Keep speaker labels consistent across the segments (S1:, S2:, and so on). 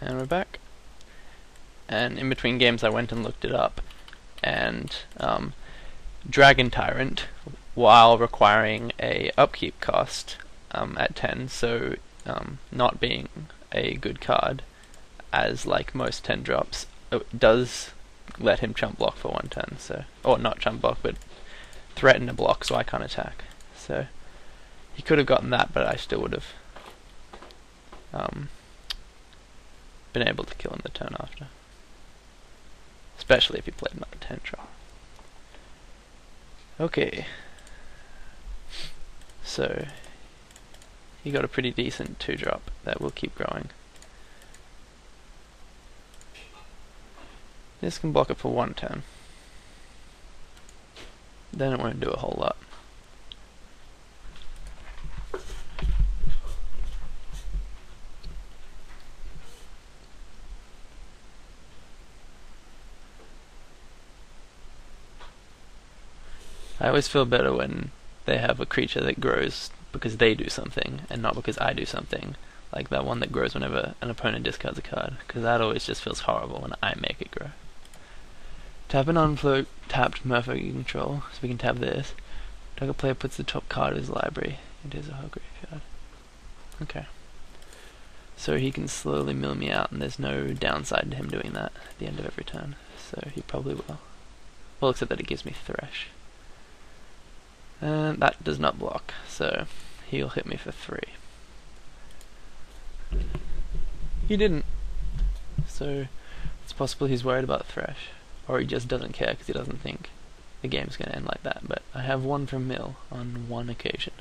S1: And we're back. And in between games I went and looked it up, and Dragon Tyrant, while requiring a upkeep cost at 10, so not being a good card, as like most 10 drops, it does let him chump block for 1 turn, so, or not chump block, but threaten a block so I can't attack. So he could have gotten that, but I still would have been able to kill him the turn after. Especially if he played another 10 drop. Okay. So he got a pretty decent 2 drop that will keep growing. This can block it for 1 turn. Then it won't do a whole lot. I always feel better when they have a creature that grows because they do something and not because I do something. Like that one that grows whenever an opponent discards a card, because that always just feels horrible when I make it grow. Tap an unfloat tapped Merfolk you control, so we can tap this. Target player puts the top card of his library into his or her graveyard. Okay. So he can slowly mill me out, and there's no downside to him doing that at the end of every turn. So he probably will. Well, except that it gives me Thresh. And that does not block, so he'll hit me for 3. He didn't. So it's possible he's worried about Thresh. Or he just doesn't care because he doesn't think the game's going to end like that. But I have 1 from mill on 1 occasion.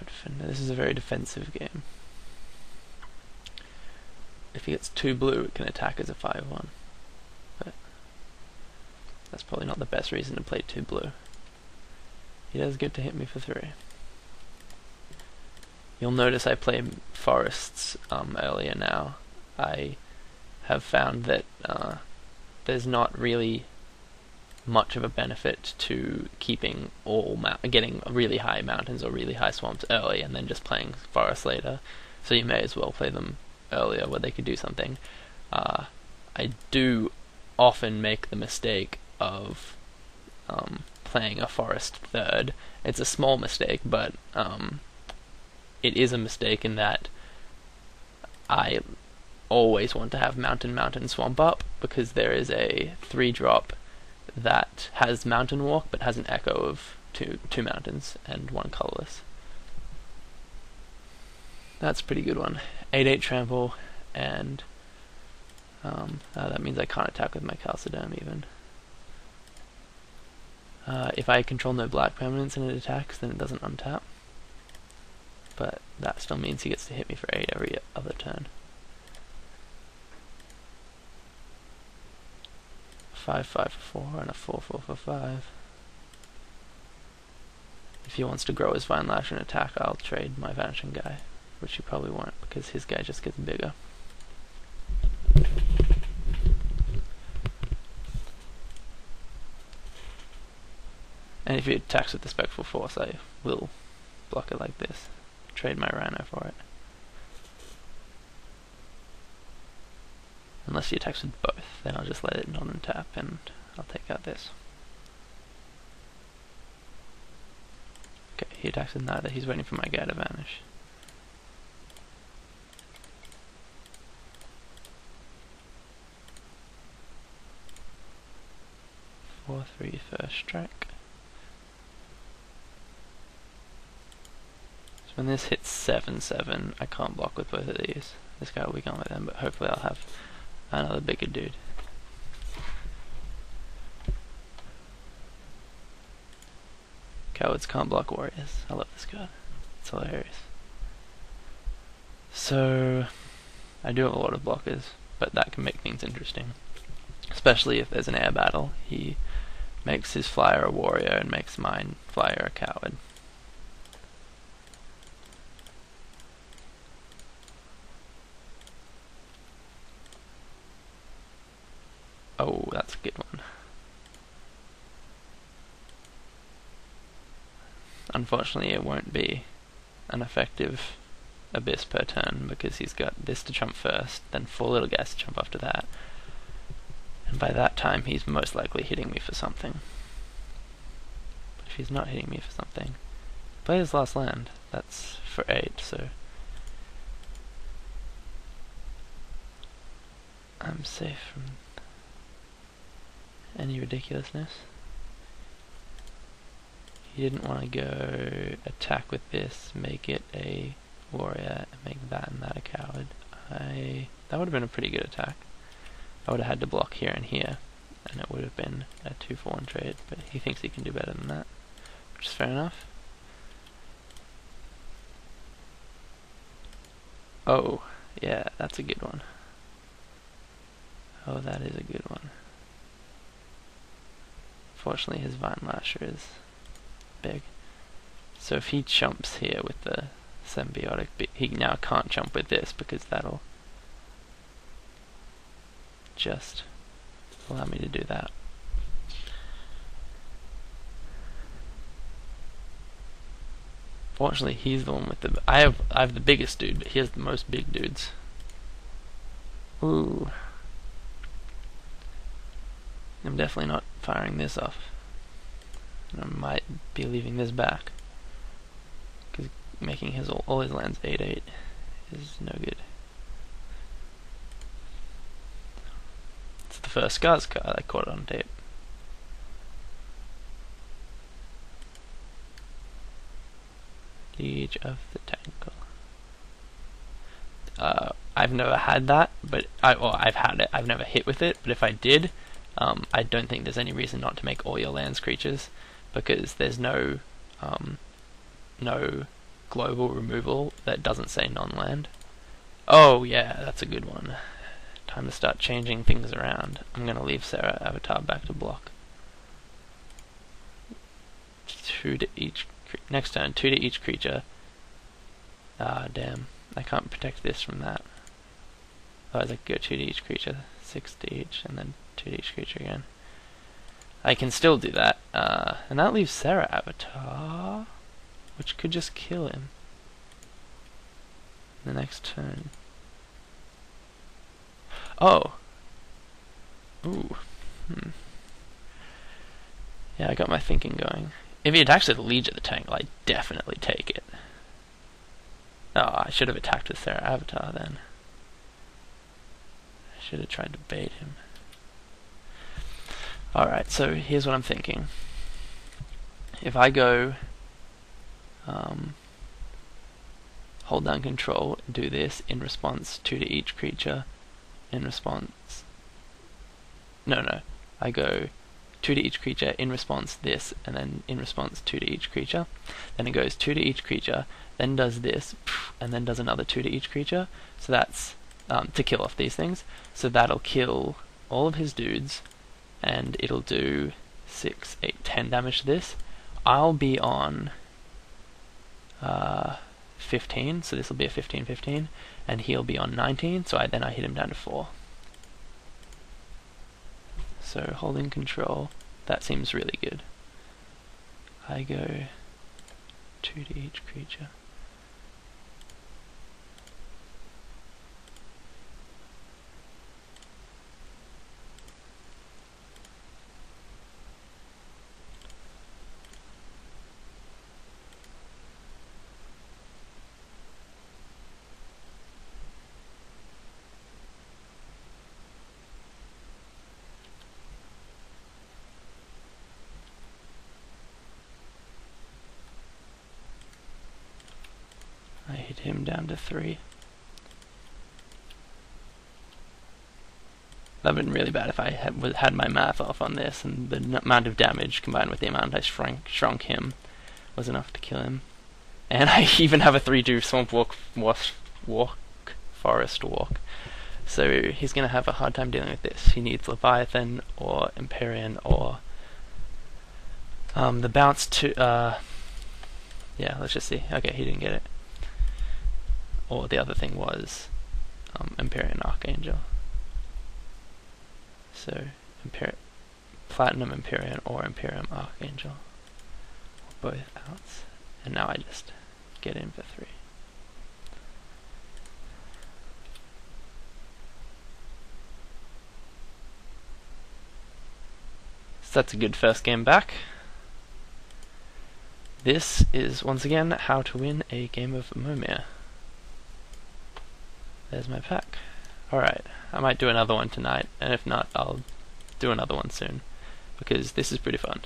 S1: Defender. This is a very defensive game. If he gets 2 blue, it can attack as a 5/1. But that's probably not the best reason to play 2 blue. He does get to hit me for 3. You'll notice I play forests earlier now. I have found that there's not really much of a benefit to keeping getting really high mountains or really high swamps early and then just playing forests later. So you may as well play them earlier where they could do something. I do often make the mistake of playing a forest third. It's a small mistake, but it is a mistake in that I always want to have mountain swamp up, because there is a 3-drop that has mountain walk but has an echo of two mountains and 1 colorless. That's a pretty good one. 8/8 trample, and that means I can't attack with my Calciderm even. If I control no black permanents and it attacks, then it doesn't untap. But that still means he gets to hit me for 8 every other turn. 5/5 for 4 and a 4/4 for 5. If he wants to grow his Vine Lash and attack, I'll trade my Vanishing guy, which he probably won't because his guy just gets bigger. And if he attacks with the Spectral Force, I will block it like this. Trade my Rhino for it. Unless he attacks with both, then I'll just let it non-untap and I'll take out this. Okay, he attacks with neither, he's waiting for my guy to vanish. Four, 3 first strike. So when this hits 7/7, I can't block with both of these. This guy will be gone by then, but hopefully I'll have another bigger dude. Cowards can't block warriors. I love this card. It's hilarious. So I do have a lot of blockers, but that can make things interesting. Especially if there's an air battle. He makes his flyer a warrior and makes mine flyer a coward. Oh, that's a good one. unfortunately it won't be an effective Abyss per turn, because he's got this to jump first, then 4 little guys to jump after that, and by that time he's most likely hitting me for something. But if he's not hitting me for something, play his last land. That's for 8, so I'm safe from any ridiculousness. He didn't want to go attack with this, make it a warrior, and make that and that a coward. That would have been a pretty good attack. I would have had to block here and here, and it would have been a 2-for-1 trade, but he thinks he can do better than that, which is fair enough. Oh, yeah, that's a good one. Oh, that is a good one. Fortunately, his Vine Lasher is big. So if he jumps here with the symbiotic, he now can't jump with this, because that'll just allow me to do that. Fortunately, he's the one with the... I have the biggest dude, but he has the most big dudes. Ooh. I'm definitely not firing this off. And I might be leaving this back, because making his all his lands 8/8 is no good. It's the first Scars card. I caught it on tape. Siege of the Tangle. I've never had that, but I've had it. I've never hit with it, but if I did, I don't think there's any reason not to make all your lands creatures, because there's no global removal that doesn't say non-land. Oh yeah, that's a good one. Time to start changing things around. I'm gonna leave Sarah Avatar back to block. 2 to each. Next turn, 2 to each creature. Ah, damn. I can't protect this from that. Otherwise I could go 2 to each creature, 6 to each, and then 2 to each creature again. I can still do that. And that leaves Sarah Avatar, which could just kill him the next turn. Oh! Ooh. Yeah, I got my thinking going. If he attacks with the Liege of the Tangle, I'd definitely take it. Oh, I should have attacked with Sarah Avatar then. I should have tried to bait him. Alright, so here's what I'm thinking. If I go hold down control, do this, in response 2 to each creature, in response... No, I go 2 to each creature, in response this, and then in response 2 to each creature. Then it goes 2 to each creature, then does this, and then does another 2 to each creature. So that's to kill off these things. So that'll kill all of his dudes, and it'll do 6, 8, 10 damage to this. I'll be on 15, so this will be a 15/15, and he'll be on 19, so then I hit him down to 4. So holding control, that seems really good. I go 2 to each creature. I hit him down to 3. That would have been really bad if I had my math off on this, and the amount of damage combined with the amount I shrunk him was enough to kill him. And I even have a 3/2 Swamp Forest Walk. So he's going to have a hard time dealing with this. He needs Leviathan or Empyrean or the bounce to... yeah, let's just see. Okay, he didn't get it. Or the other thing was Empyrean Archangel. So Platinum Empyrean or Imperium Archangel. Both outs. and now I just get in for 3. So that's a good first game back. This is, once again, how to win a game of Momir. There's my pack. Alright, I might do another one tonight, and if not, I'll do another one soon, because this is pretty fun.